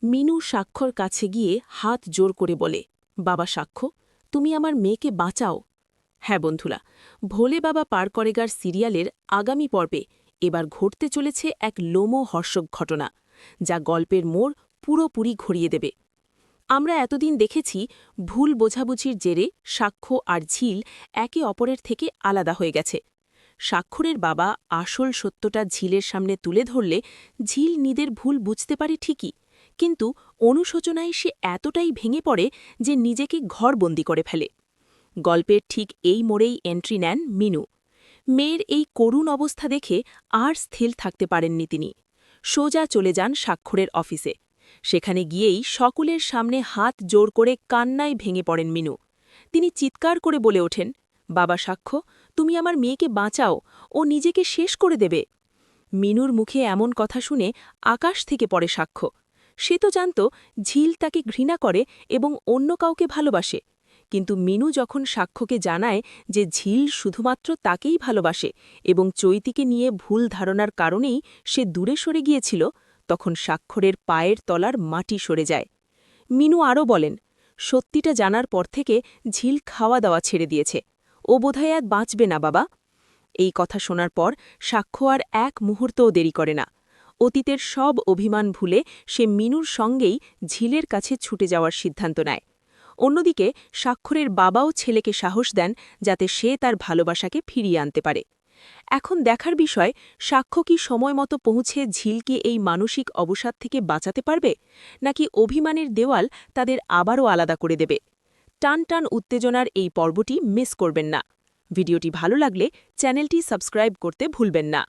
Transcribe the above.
মিনু সাক্ষর কাছে গিয়ে হাত জোর করে বলে, বাবা সাক্ষ্য, তুমি আমার মেয়েকে বাঁচাও। হ্যাঁ বন্ধুরা, ভোলে বাবা পার করেগার সিরিয়ালের আগামী পর্বে এবার ঘটতে চলেছে এক লোমহর্ষক ঘটনা, যা গল্পের মোড় পুরোপুরি ঘুরিয়ে দেবে। আমরা এতদিন দেখেছি ভুল বোঝাবুঝির জেরে সাক্ষ্য আর ঝিল একে অপরের থেকে আলাদা হয়ে গেছে। সাক্ষরের বাবা আসল সত্যটা ঝিলের সামনে তুলে ধরলে ঝিল নিজের ভুল বুঝতে পারে ঠিকই, কিন্তু অনুশোচনায় সে এতটাই ভেঙে পড়ে যে নিজেকে ঘরবন্দি করে ফেলে। গল্পের ঠিক এই মোড়েই এন্ট্রি নেন মিনু। মেয়ের এই করুণ অবস্থা দেখে আর স্থির থাকতে পারেননি তিনি। সোজা চলে যান সাক্ষরের অফিসে। সেখানে গিয়েই সকলের সামনে হাত জোর করে কান্নায় ভেঙে পড়েন মিনু। তিনি চিৎকার করে বলে ওঠেন, বাবা সাক্ষ্য, তুমি আমার মেয়েকে বাঁচাও, ও নিজেকে শেষ করে দেবে। মিনুর মুখে এমন কথা শুনে আকাশ থেকে পড়ে সাক্ষ্য। সে তো জানত ঝিল তাকে ঘৃণা করে এবং অন্য কাউকে ভালোবাসে, কিন্তু মিনু যখন সাক্ষ্যকে জানায় যে ঝিল শুধুমাত্র তাকেই ভালোবাসে এবং চৈতিকে নিয়ে ভুল ধারণার কারণেই সে দূরে সরে গিয়েছিল, তখন সাক্ষরের পায়ের তলার মাটি সরে যায়। মিনু আরও বলেন, সত্যিটা জানার পর থেকে ঝিল খাওয়া দাওয়া ছেড়ে দিয়েছে। ও বোধহয় আর বাঁচবে না বাবা। এই কথা শোনার পর সাক্ষ্য আর এক মুহূর্তও দেরি করে না। অতীতের সব অভিমান ভুলে সে মিনুর সঙ্গেই ঝিলের কাছে ছুটে যাওয়ার সিদ্ধান্ত নেয়। অন্যদিকে সাক্ষরের বাবাও ছেলেকে সাহস দেন যাতে সে তার ভালোবাসাকে ফিরিয়ে আনতে পারে। এখন দেখার বিষয়, সাক্ষ্য কি সময় মতো পৌঁছে ঝিলকে এই মানসিক অবসাদ থেকে বাঁচাতে পারবে, নাকি অভিমানের দেওয়াল তাদের আবারও আলাদা করে দেবে। টান টান উত্তেজনার এই পর্বটি মিস করবেন না। ভিডিওটি ভালো লাগলে চ্যানেলটি সাবস্ক্রাইব করতে ভুলবেন না।